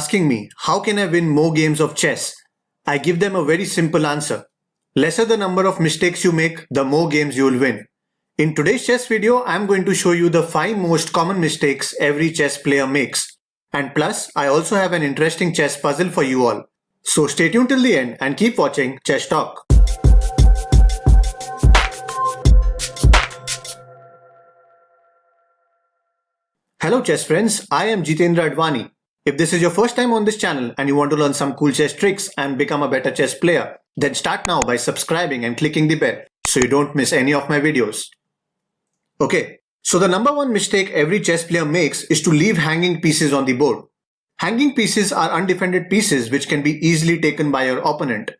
Asking me, how can I win more games of chess? I give them a very simple answer. Lesser the number of mistakes you make, the more games you will win. In today's chess video, I'm going to show you the 5 most common mistakes every chess player makes. And plus, I also have an interesting chess puzzle for you all. So stay tuned till the end and keep watching Chess Talk. Hello chess friends, I am Jitendra Advani. If this is your first time on this channel and you want to learn some cool chess tricks and become a better chess player, then start now by subscribing and clicking the bell so you don't miss any of my videos. Okay, so the number one mistake every chess player makes is to leave hanging pieces on the board. Hanging pieces are undefended pieces which can be easily taken by your opponent.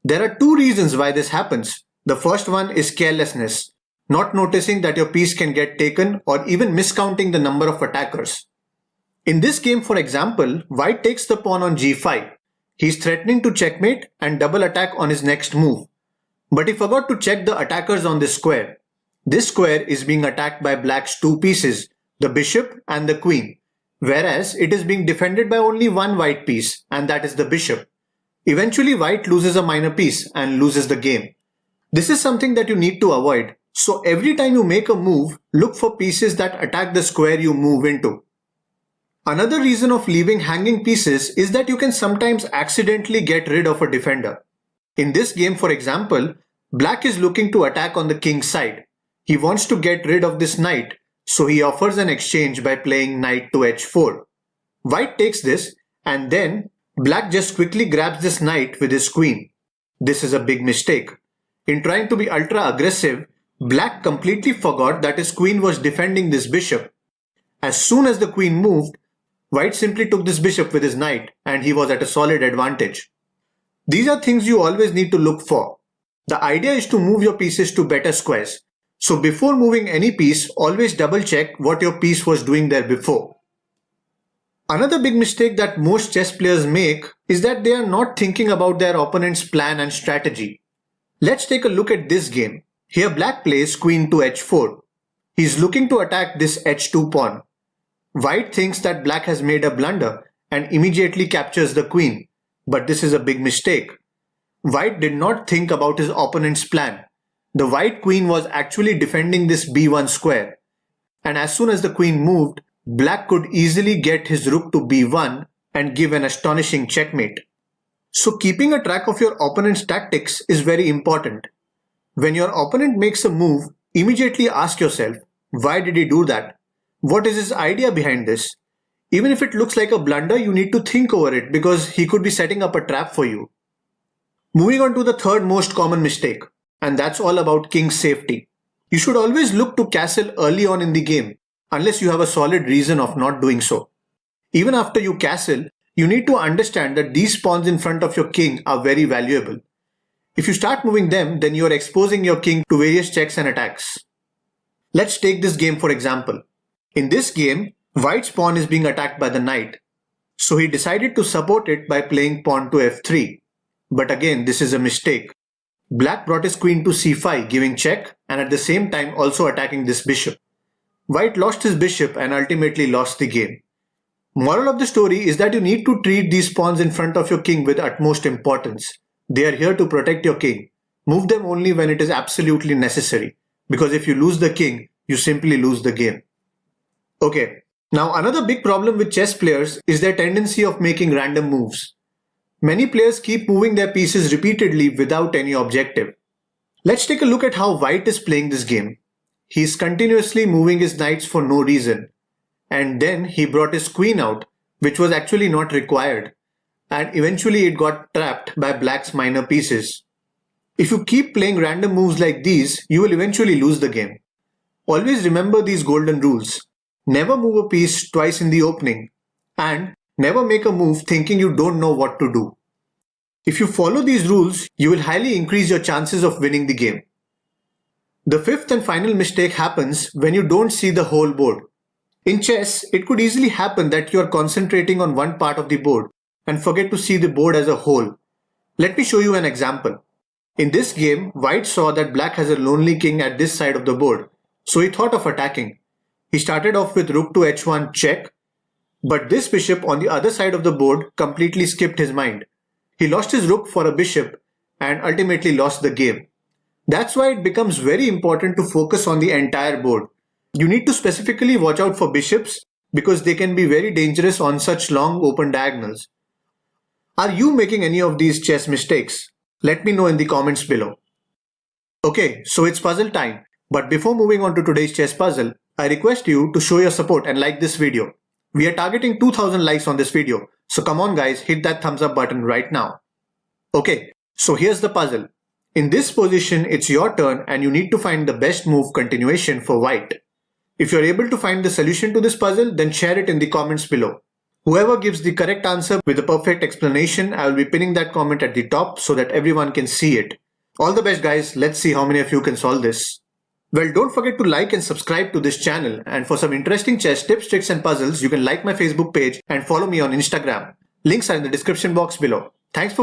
There are 2 reasons why this happens. The first one is carelessness, not noticing that your piece can get taken or even miscounting the number of attackers. In this game, for example, White takes the pawn on g5. He's threatening to checkmate and double attack on his next move. But he forgot to check the attackers on this square. This square is being attacked by Black's 2 pieces, the bishop and the queen, whereas it is being defended by only one White piece, and that is the bishop. Eventually, White loses a minor piece and loses the game. This is something that you need to avoid. So every time you make a move, look for pieces that attack the square you move into. Another reason of leaving hanging pieces is that you can sometimes accidentally get rid of a defender. In this game, for example, Black is looking to attack on the king's side. He wants to get rid of this knight, so he offers an exchange by playing knight to h4. White takes this, and then Black just quickly grabs this knight with his queen. This is a big mistake. In trying to be ultra aggressive, Black completely forgot that his queen was defending this bishop. As soon as the queen moved, White simply took this bishop with his knight and he was at a solid advantage. These are things you always need to look for. The idea is to move your pieces to better squares. So before moving any piece, always double check what your piece was doing there before. Another big mistake that most chess players make is that they are not thinking about their opponent's plan and strategy. Let's take a look at this game. Here Black plays queen to h4. He's looking to attack this h2 pawn. White thinks that Black has made a blunder and immediately captures the queen, but this is a big mistake. White did not think about his opponent's plan. The White queen was actually defending this b1 square, and as soon as the queen moved, Black could easily get his rook to b1 and give an astonishing checkmate. So keeping a track of your opponent's tactics is very important. When your opponent makes a move, immediately ask yourself, why did he do that? What is his idea behind this? Even if it looks like a blunder, you need to think over it because he could be setting up a trap for you. Moving on to the third most common mistake, and that's all about king's safety. You should always look to castle early on in the game, unless you have a solid reason of not doing so. Even after you castle, you need to understand that these pawns in front of your king are very valuable. If you start moving them, then you are exposing your king to various checks and attacks. Let's take this game for example. In this game, White's pawn is being attacked by the knight. So he decided to support it by playing pawn to f3. But again, this is a mistake. Black brought his queen to c5, giving check, and at the same time also attacking this bishop. White lost his bishop and ultimately lost the game. Moral of the story is that you need to treat these pawns in front of your king with utmost importance. They are here to protect your king. Move them only when it is absolutely necessary, because if you lose the king, you simply lose the game. Okay, now another big problem with chess players is their tendency of making random moves. Many players keep moving their pieces repeatedly without any objective. Let's take a look at how White is playing this game. He is continuously moving his knights for no reason. And then he brought his queen out, which was actually not required. And eventually it got trapped by Black's minor pieces. If you keep playing random moves like these, you will eventually lose the game. Always remember these golden rules. Never move a piece twice in the opening, and never make a move thinking you don't know what to do. If you follow these rules, you will highly increase your chances of winning the game. The fifth and final mistake happens when you don't see the whole board. In chess, it could easily happen that you are concentrating on one part of the board and forget to see the board as a whole. Let me show you an example. In this game, White saw that Black has a lonely king at this side of the board, so he thought of attacking. He started off with rook to h1 check. But this bishop on the other side of the board completely skipped his mind. He lost his rook for a bishop and ultimately lost the game. That's why it becomes very important to focus on the entire board. You need to specifically watch out for bishops because they can be very dangerous on such long open diagonals. Are you making any of these chess mistakes? Let me know in the comments below. Okay, so it's puzzle time. But before moving on to today's chess puzzle, I request you to show your support and like this video. We are targeting 2000 likes on this video, so come on guys, hit that thumbs up button right now. Okay, so here's the puzzle. In this position, it's your turn and you need to find the best move continuation for white. If you're able to find the solution to this puzzle, then share it in the comments below. Whoever gives the correct answer with a perfect explanation, I will be pinning that comment at the top so that everyone can see it. All the best guys, let's see how many of you can solve this. Well, don't forget to like and subscribe to this channel, and for some interesting chess tips, tricks and puzzles, you can like my Facebook page and follow me on Instagram. Links are in the description box below. Thanks for